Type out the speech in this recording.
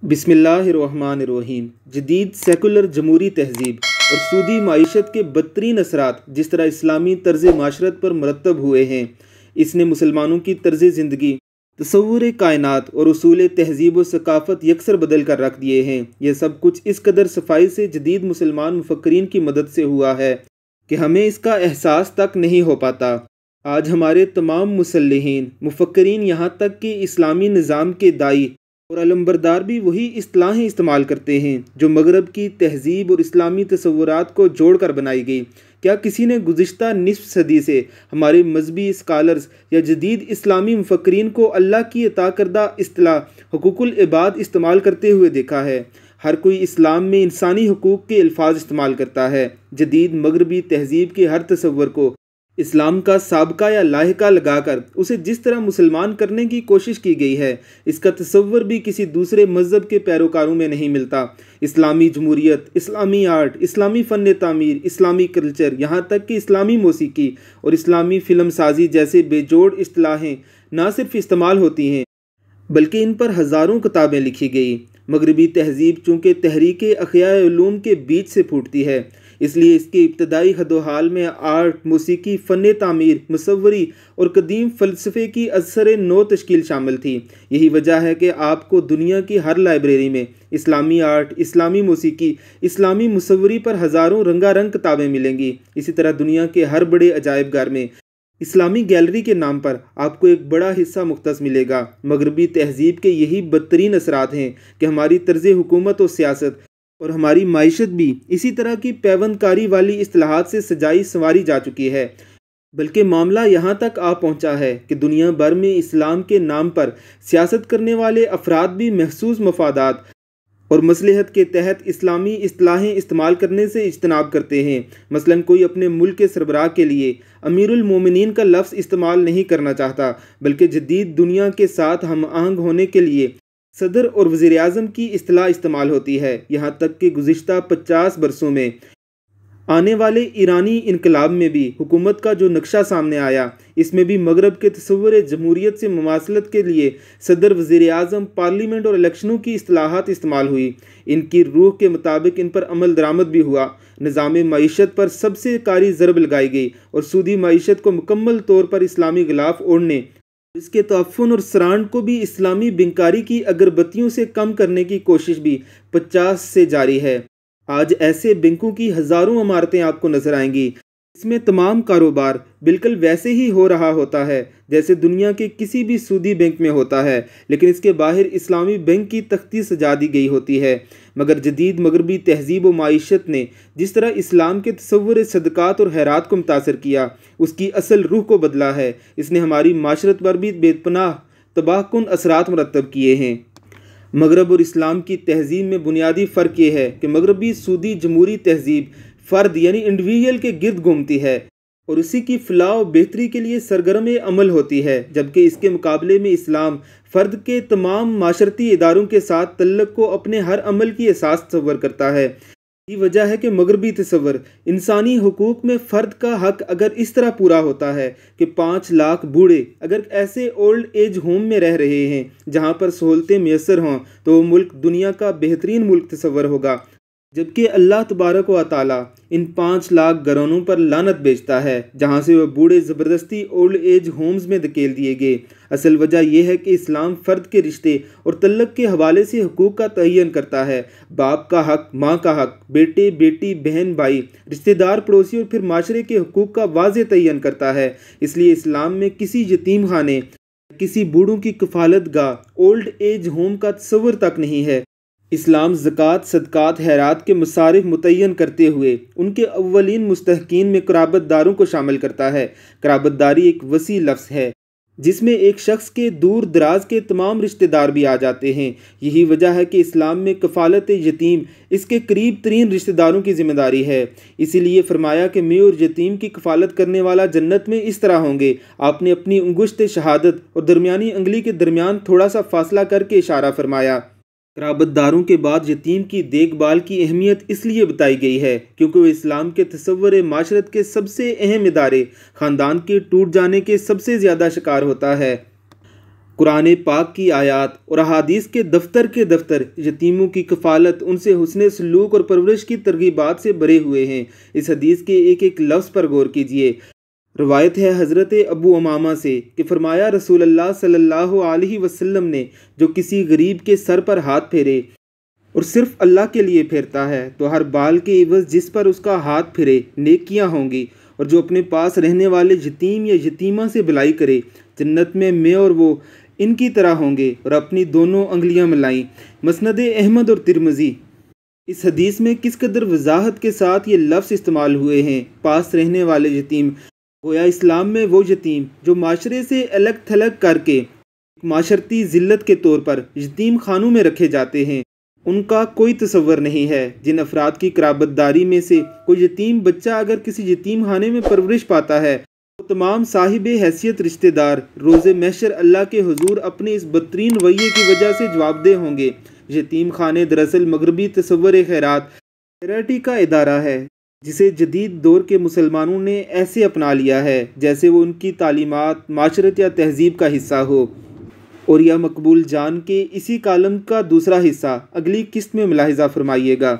बिस्मिल्लाहिर्रहमानिर्रहीम। जदीद सेकुलर जमहूरी तहजीब और सूदी माइशत के बदतरीन असरात जिस तरह इस्लामी तर्ज माशरत पर मरतब हुए हैं, इसने मुसलमानों की तर्ज ज़िंदगी, तसव्वुर कायनात और उसूल तहजीब व सकाफ़त यकसर बदल कर रख दिए हैं। यह सब कुछ इस कदर सफाई से जदीद मुसलमान मुफक्करीन की मदद से हुआ है कि हमें इसका एहसास तक नहीं हो पाता। आज हमारे तमाम मुसल्लिहीन मुफक्करीन, यहाँ तक कि इस्लामी निज़ाम के दाई और अलमबरदार भी वही इस्तिलाहें इस्तेमाल करते हैं जो मगरब की तहजीब और इस्लामी तसव्वुरात को जोड़ कर बनाई गई। क्या किसी ने गुज़िश्ता निस्फ सदी से हमारे मजहबी स्कॉलर्स या जदीद इस्लामी मुफक्करीन को अल्लाह की अता करदा इस्तिलाह हुकूकुल इबाद इस्तेमाल करते हुए देखा है? हर कोई इस्लाम में इंसानी हुकूक के अल्फाज इस्तेमाल करता है। जदीद मगरबी तहजीब के हर तसव्वुर को इस्लाम का साबका या लाहिका लगाकर उसे जिस तरह मुसलमान करने की कोशिश की गई है, इसका तसव्वुर भी किसी दूसरे मज़हब के पैरोकारों में नहीं मिलता। इस्लामी जमहूरियत, इस्लामी आर्ट, इस्लामी फ़न तामीर, इस्लामी कल्चर, यहाँ तक कि इस्लामी मौसीकी और इस्लामी फ़िल्म साजी जैसे बेजोड़ इस्तिलाहें ना सिर्फ इस्तेमाल होती हैं बल्कि इन पर हज़ारों किताबें लिखी गई। मगरबी तहजीब चूँकि तहरीक अहयाए उलूम के बीच से फूटती है, इसलिए इसके इब्तदाई हदोहाल में आर्ट, मौसीकी, फ़न तामीर, मुसव्वरी और कदीम फ़लसफ़े की असर नो तश्कील शामिल थी। यही वजह है कि आपको दुनिया की हर लाइब्रेरी में इस्लामी आर्ट, इस्लामी मौसीकी, इस्लामी मुसव्वरी पर हज़ारों रंगारंग किताबें मिलेंगी। इसी तरह दुनिया के हर बड़े अजायब घर में इस्लामी गैलरी के नाम पर आपको एक बड़ा हिस्सा मुख्तस मिलेगा। मगरबी तहजीब के यही बदतरीन असरात हैं कि हमारी तर्ज हुकूमत और सियासत और हमारी माइशत भी इसी तरह की पैवंदकारी वाली इस्तिलाहात से सजाई संवारी जा चुकी है। बल्कि मामला यहाँ तक आ पहुँचा है कि दुनिया भर में इस्लाम के नाम पर सियासत करने वाले अफराद भी महसूस मफादात और मसलहत के तहत इस्लामी इस्तिलाहें इस्तेमाल करने से इज्तनाब करते हैं। मसलन कोई अपने मुल्क के सरबराह के लिए अमीरुल मोमिनीन का लफ्ज़ इस्तेमाल नहीं करना चाहता, बल्कि जदीद दुनिया के साथ हम आहंग होने के लिए सदर और वज़ीर आज़म की इस्तिलाह इस्तेमाल होती है। यहाँ तक कि गुज़िश्ता 50 बरसों में आने वाले ईरानी इनकलाब में भी हुकूमत का जो नक्शा सामने आया, इसमें भी मगरब के तसव्वुर जमहूरियत से मुमासलत के लिए सदर, वज़ीर आज़म, पार्लियामेंट और इलेक्शनों की इस्तिलाहात इस्तेमाल हुई। इनकी रूह के मुताबिक इन पर अमल दरामद भी हुआ। निज़ाम मईशत पर सबसे कारी ज़रब लगाई गई और सूदी मईशत को मुकम्मल तौर पर इस्लामी गिलाफ ओढ़ने, इसके तअफ़्फ़ुन और सरांड को भी इस्लामी बिंकारी की अगरबत्तियों से कम करने की कोशिश भी 50 से जारी है। आज ऐसे बैंकों की हज़ारों इमारतें आपको नज़र आएंगी। इसमें तमाम कारोबार बिल्कुल वैसे ही हो रहा होता है जैसे दुनिया के किसी भी सूदी बैंक में होता है, लेकिन इसके बाहर इस्लामी बैंक की तख्ती सजा दी गई होती है। मगर जदीद मगरबी तहजीब व माइशत ने जिस तरह इस्लाम के तसव्वुर सदक़ात और खैरात को मुतासर किया, उसकी असल रूह को बदला है। इसने हमारी माशरत पर भी बेपनाह तबाहकुन असरात मुरतब किए हैं। मगरब और इस्लाम की तहजीब में बुनियादी फ़र्क ये है कि मगरबी सूदी जमहूरी तहजीब फ़र्द यानी इंडिविजुअल के गिर्द घूमती है और उसी की फ़लाह और बेहतरी के लिए सरगर्म अमल होती है, जबकि इसके मुकाबले में इस्लाम फ़र्द के तमाम माशरती इदारों के साथ तल्लुक़ को अपने हर अमल की एसास तस्वर करता है। यही वजह है कि मगरबी तसव्वुर इंसानी हुकूक में फ़र्द का हक अगर इस तरह पूरा होता है कि 5 लाख बूढ़े अगर ऐसे ओल्ड एज होम में रह रहे हैं जहाँ पर सहूलतें मैसर हों, तो वो मुल्क दुनिया का बेहतरीन मुल्क तसव्वुर होगा। जबकि अल्लाह तबारक व तआला इन 5 लाख घरानों पर लानत भेजता है जहाँ से वह बूढ़े ज़बरदस्ती ओल्ड एज होम्स में धकेल दिए गए। असल वजह यह है कि इस्लाम फ़र्द के रिश्ते और तल्लुक़ के हवाले से हुकूक का तयन करता है। बाप का हक, माँ का हक, बेटे बेटी, बहन भाई, रिश्तेदार, पड़ोसी और फिर माशरे के हुकूक का वाज़ेह तयन करता है। इसलिए इस्लाम में किसी यतीम खाने, किसी बूढ़ों की कफ़ालत गाह, ओल्ड एज होम का तस्वुर तक नहीं है। इस्लाम ज़कात, सदक़ात, खैरात के मसारिफ़ मुतय्यन करते हुए उनके अव्वलीन मुस्तहक़ीन में क़राबतदारों को शामिल करता है। क़राबतदारी एक वसी लफ्ज़ है जिसमें एक शख्स के दूर दराज के तमाम रिश्तेदार भी आ जाते हैं। यही वजह है कि इस्लाम में कफ़ालत यतीम इसके करीब तरीन रिश्तेदारों की ज़िम्मेदारी है। इसीलिए फरमाया कि मैं और यतीम की कफ़ालत करने वाला जन्नत में इस तरह होंगे। आपने अपनी उंगुश्त शहादत और दरमियानी अंगली के दरमियान थोड़ा सा फासला करके इशारा फरमाया। क़राबतदारों के बाद यतीम की देखभाल की अहमियत इसलिए बताई गई है क्योंकि वह इस्लाम के तसव्वुर माशरत के सबसे अहम इदारे ख़ानदान के टूट जाने के सबसे ज़्यादा शिकार होता है। قرآن پاک کی آیات اور احادیث کے دفتر یتیموں کی کفالت، ان سے حسن سلوک اور پرورش کی ترغیبات سے بھرے ہوئے ہیں۔ اس حدیث کے ایک ایک لفظ پر غور کیجیے۔ روایت ہے حضرت ابو امامہ سے کہ فرمایا رسول اللہ صلی اللہ علیہ وسلم نے جو کسی غریب کے سر پر ہاتھ پھیرے اور صرف اللہ کے لیے پھیرتا ہے تو ہر بال کے عوض جس پر اس کا ہاتھ پھرے نیکیاں ہوں گی، اور جو اپنے پاس رہنے والے یتیم یا یتیمہ سے بھلائی کرے جنت میں اور وہ ان کی طرح ہوں گے اور اپنی دونوں انگلیاں ملائیں۔ مسند احمد اور ترمذی۔ اس حدیث میں کس قدر وضاحت کے ساتھ یہ لفظ استعمال ہوئے ہیں، پاس رہنے والے یتیم۔ گویا اسلام میں وہ یتیم جو معاشرے سے الگ تھلگ کر کے معاشرتی ذلت کے طور پر یتیم خانوں میں رکھے جاتے ہیں، ان کا کوئی تصور نہیں ہے۔ جن افراد کی قرابت داری میں سے کوئی یتیم بچہ اگر کسی یتیم خانے میں پرورش پاتا ہے تو تمام صاحب حیثیت رشتہ دار روز محشر اللہ کے حضور اپنے اس بدترین رویے کی وجہ سے جواب دہ ہوں گے۔ یتیم خانے دراصل مغربی تصور خیرات چیریٹی کا ادارہ ہے، جسے جدید دور کے مسلمانوں نے ایسے اپنا لیا ہے جیسے وہ ان کی تعلیمات، معاشرت یا تہذیب کا حصہ ہو۔ اور یہ مقبول جان کے اسی کالم کا دوسرا حصہ اگلی قسط میں ملاحظہ فرمائیے گا۔